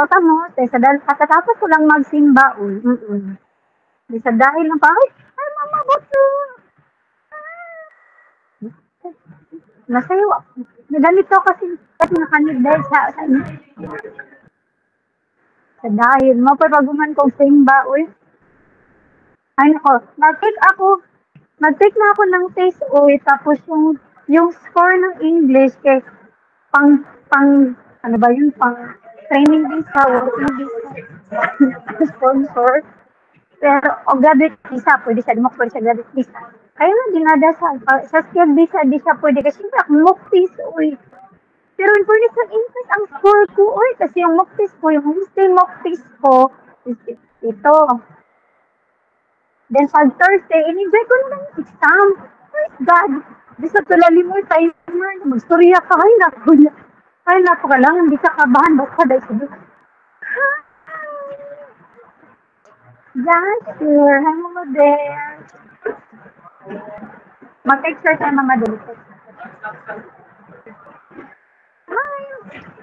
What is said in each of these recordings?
kamote, katatapos ko lang magsimba, Di sa dahil ng ay, mama, buto. Nasayo, ganito kasi nakanid dahil sa dahil mo, paguman kong simba, Ay, nako, nag-take na ako ng taste, tapos yung score ng English, kay, ano ba yun, training visa, working visa, sponsor. Pero, graduate visa, pwede siya graduate visa. Kaya na, dinadasal. Sa skilled visa, di siya pwede. Kasi siyempre, muktis, Pero in fairness ng English, ang score ko, kasi yung muktis ko, yung Wednesday muktis ko, ito. Then, pag Thursday, in-enjoy ko naman yung exam. Praise God. Di sa tulali mo, timer, mag-storya ka, ay, naku ka lang, hindi ka kabahan, basta dahil sabi, yeah, sure. Hi, Mama Bear. Mag-exert tayo, Mama Bear. Hi.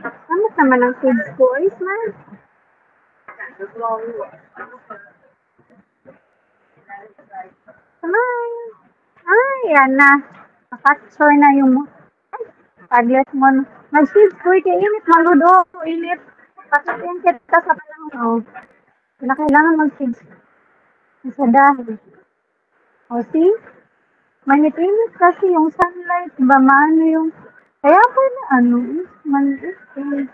Kamus naman ang kids boys, man. Hi. Hi, yan na. Nakapsure na yung taglet mo. Mag-kids boy, kaya init, maludo. Init. Pasakin kita sa panahon. Kailangan mag-kids. Sa dahil. See? Manipinit kasi yung sunlight, ba maano yung, kaya pa na manipinit.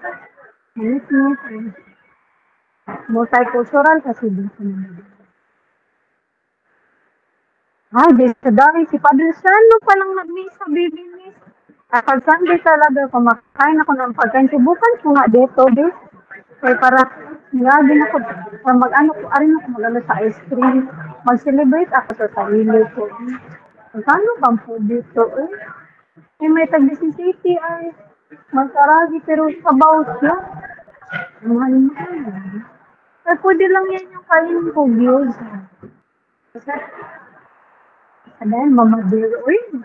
Multicultural kasi din sa mga. Ay, sa dahil si Padre Sano palang nag-misa, baby miss. Pag Sunday talaga, kumakain ako ng pagkain. Subukan ko nga dito, Kaya para, din ako, arin ako mag sa ice cream. Mag-celebrate ako sa sarili ko. Ano bang po dito, may tag-Disney City, masaragi, pero sabaw siya. Mahal naman. Pwede lang yan yung kainin ko, views. Dahil, Mama Bear,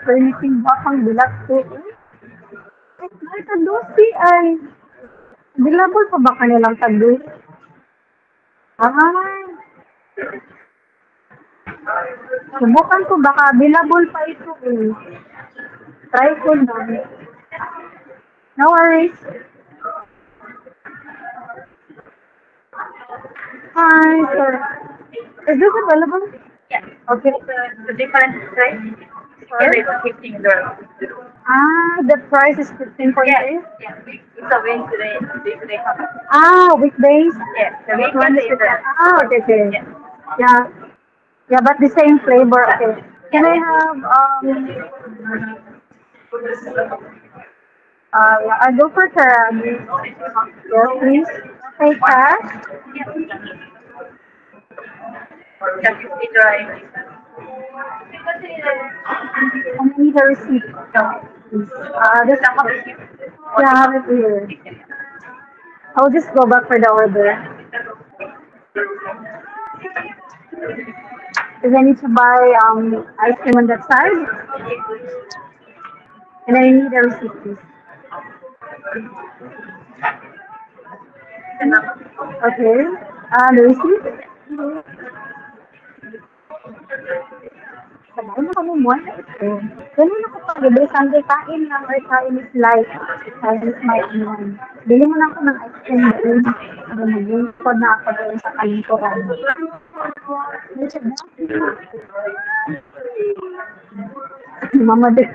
permitting bakang bilat ko, Ay, tadusi, dilabol pa ba kanilang tadusi? Subukan ko, baka available pa ito, Try ko na. No worries. Hi, sir. Is this available? Yes. Okay. The difference is right? It's $15. The price is 15 for Yes. you? Yes. It's a Wednesday. Weekdays? Yes. The Which weekend one is is it? the Okay. Yes. Yeah, but the same flavor. Okay. Can I have I go for karami. Yes, please. Pay cash. That is the dry. And I need a receipt. This yeah, I have it here. I'll just go back for the order. Because I need to buy ice cream on that side. And I need a receipt, please. Okay. The receipt? Sabahin na kami mo na ito. Ganun ako pag gabi, Sunday, kain lang or kain is life. Kain is my one. Bili mo na ako ng ice cream doon. Mag-impod na ako doon sa kalingkuran. Mama din.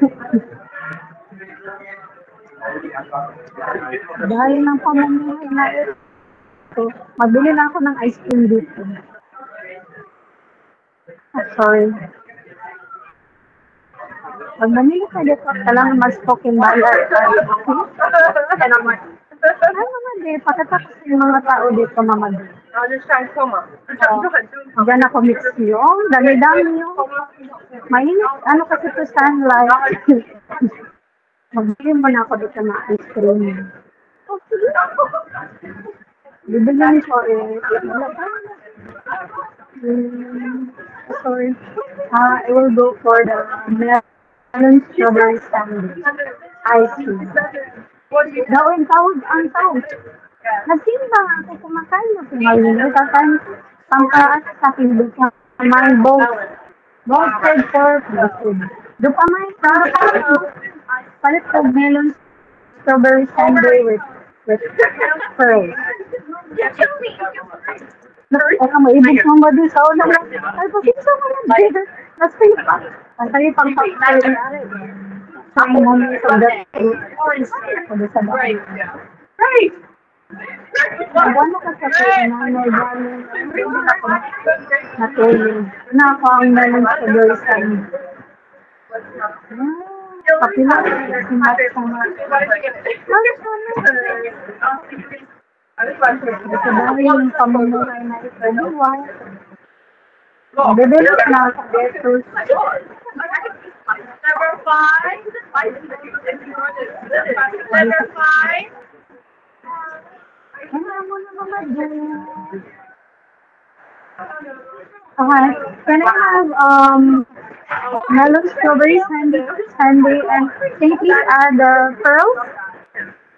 Dahil ng pamumuhay na ito, mabili na ako ng ice cream dito. Sorry. Pag namili ka dito, kailangan mag-spoken dollar. Ay, Mama De, pagkatapos yung mga tao dito, Mama De. Diyan ako mix yung, dami-dami yung, mainit, kasi ito sunlight. Magbili mo na ako dito na ice cream. Bibigyan ko sorry. I will go for the melon strawberry sandwich. Ice cream. Daw ang tawag. Nagtimbang ako kumakain na kumain. Kakain pangkaas sa pindot na may both food for food. Do pa may palit of melon strawberry sundae with pearls. Ay, maibig mo ba din sa ulam? Ay, pakinsa mo na dito. Nasa'yo pa. Nasa'yo pang pagkain. Sa moment of that sa bahay. Right. Gano'n ka sa pinanay, gano'n ako natulog. Na ako ang melon strawberry sundae. Kapila ko si Matt sa mga. Sa bahay yung pamumuhay na ipaliwan. Bebelo na ako sa besos. Number 5. Number 5. Ano mo na naman dyan? Okay. Can I have melon strawberry sundae and can you please add the pearls?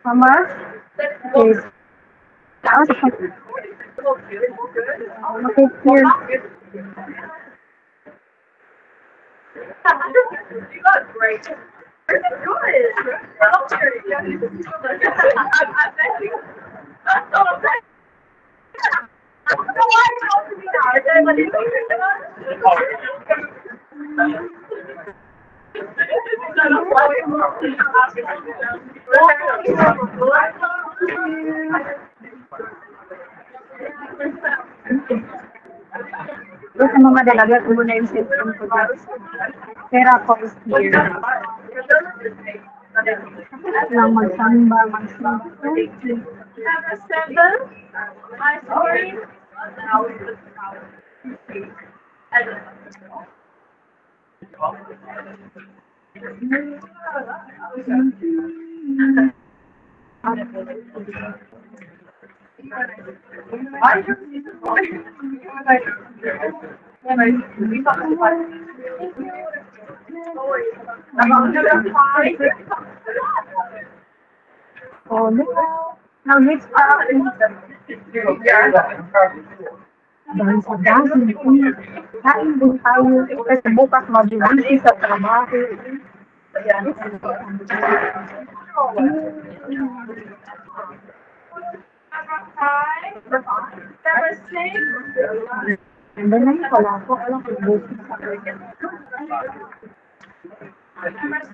How much? Okay. Okay, here. You got great. This is good. Sa mga dalaga, kung na yung cellphone ko dyan. Pera ko is here. Lang magsamba. Number 7. Ice cream. Oh, no. Now, let's start. Dahil sa dahil, kain din tayo. Kasi bukas mabibisi sa trabaho. Number 5. Number 6. And then, ay, wala ko. Alam ko, busi sa Number 6.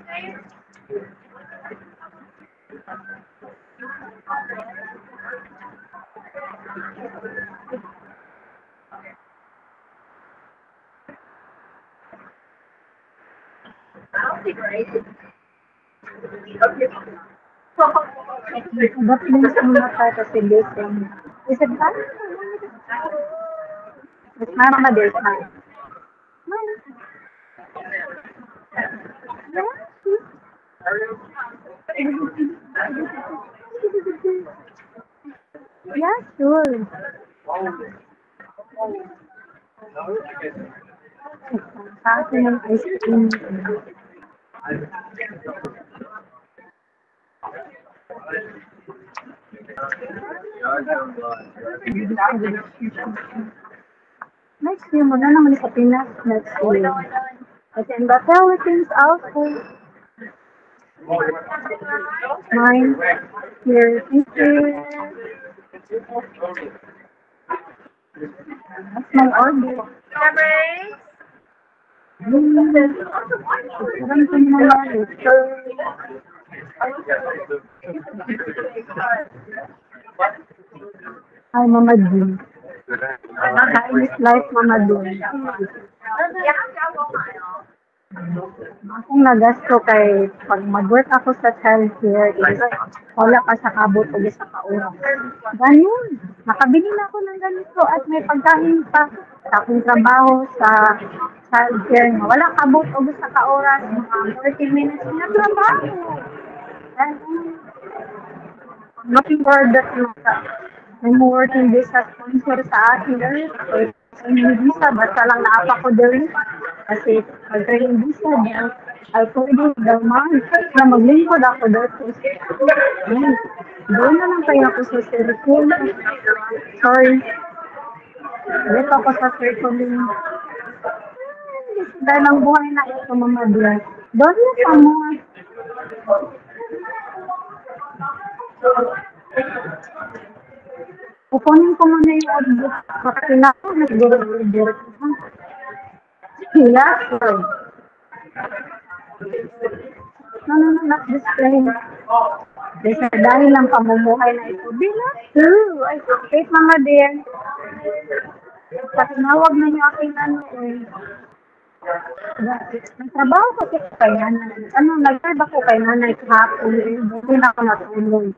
I'll be great. Ba't bilis muna tayo kasi late yung... Is it time? It's not on a date time. Yeah, sure. Sa akin ng ice cream. Next year, muna naman sa Pinas next year. At in the Philippines also. Mine. Here. Thank you. That's my order. Number 8. Alam ko na lang. Hi, Mama June. Hi, Miss Life, Mama June. Akong nagasto kay pag mag-work ako sa childcare is wala ka sa kabot o sa kaurang. Ganun. Nakabili na ako ng ganito at may pagkain pa sa aking trabaho sa childcare. Wala kabot o sa kauras. Mga 40 minutes na trabaho. Looking forward that may more working this sa sponsor sa akin. Ay, hindi visa. Basta lang naapa ko din. Kasi pagkain bisa niya, ay pwede daw na maglingkod ako dito. Ayun. Doon na lang kaya ako sa circle. Sorry. Dito ako sa circle. Dahil ang buhay na ito, Mama Dear. Doon na sa mga. Kukunin ko muna yung audio. Baka tinako, nag-direct-direct. Last word. No, not display. Dahil lang pamumuhay na ito. Bilang, ay, wait Mama Dear. Patinawag na niyo aking ano eh. Nagtrabaho kasi kay nanay. Nag-serve ako kay nanay kahapon eh. Hindi na ako natulog.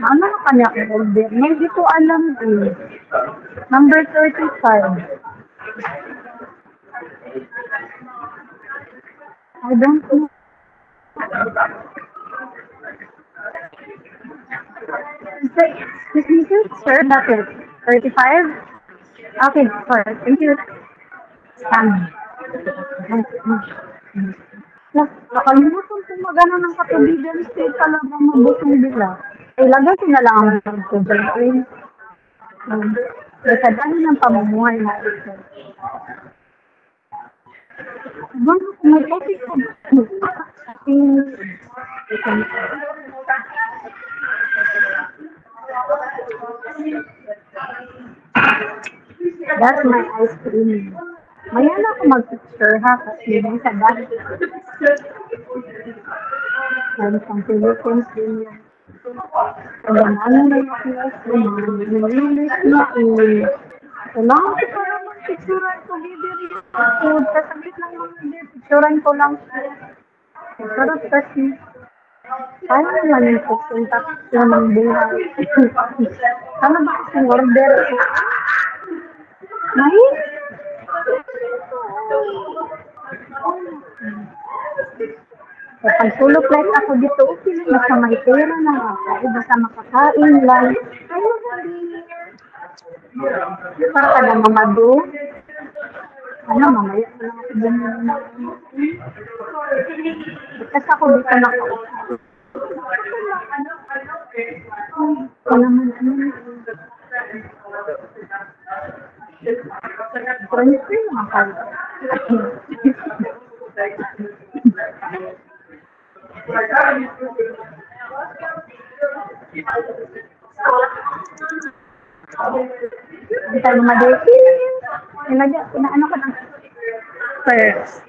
Ano na kanya order? Hindi ko alam eh. Number 35. I don't know. Excuse me, sir, that's it. 35? Okay, sorry. Thank you. Nakalimutan ko magano ng katubigan state talaga mabusong bila. Ilagay ko na lang ang pagkabay. Kasi dahil ng pamumuhay na ito. May topic ko. That's my ice cream. Maya na ako mag-picture ha kasi may sa dahil. Meron pang Philippines din yan. Kaya ano na yung ice cream. Nililis na eh. Kailangan ko para mag-picturean ko bibiri. Kasabit lang mga picturean ko lang. Sarap kasi. Paano naman yung pupunta ko ng buhay? Ano ba kasing order ko? May? Kapag solo flight ako dito, okay lang. Basta may pera na ako. Basta makakain lang. Ay, para ka na mamado. Ano, mamaya ko lang ako dyan. Kasi ako dito na ako. Ito naman, French cream mga kaya. Hindi tayo madali. Inaano ko ng first.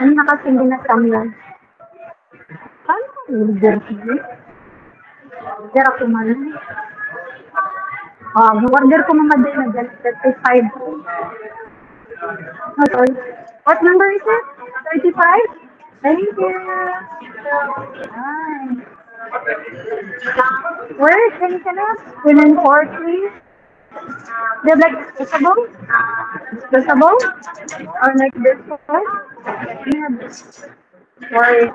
Ano na kasi hindi na samyan? Paano ko i-order siya? Order ako man. Order ko mamadali na dyan. 35. Oh, sorry. What number is it? 35? Thank you. Hi. Where? Can you tell us? Women 4, please. Do you like disposable? Disposable? Or like this one? Sorry.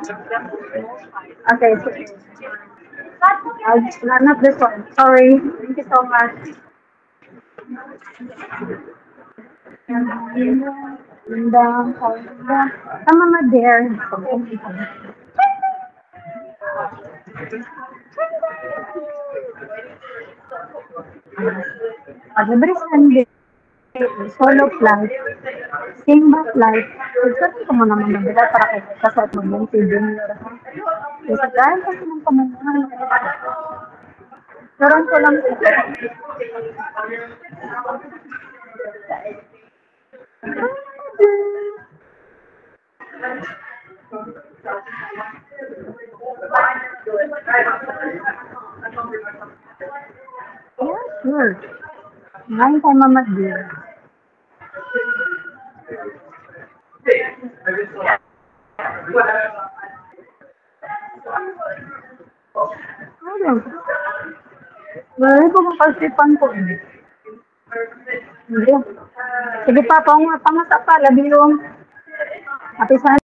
Okay. Not this one. Sorry. Thank you so much. Come on, dear. Every Sunday, solo flight, Simba flight, sabi ko mo naman nabila para kasi at mag-yung junior. Kasi dahil kasi ng pamumuhay. Karoon ko lang ito. Yeah, sure. Ngayon tayo mamagdir. Marami po kong kalsipan po. Hindi. Sige pa, pangasa pa, labi yung. Happy Sunday.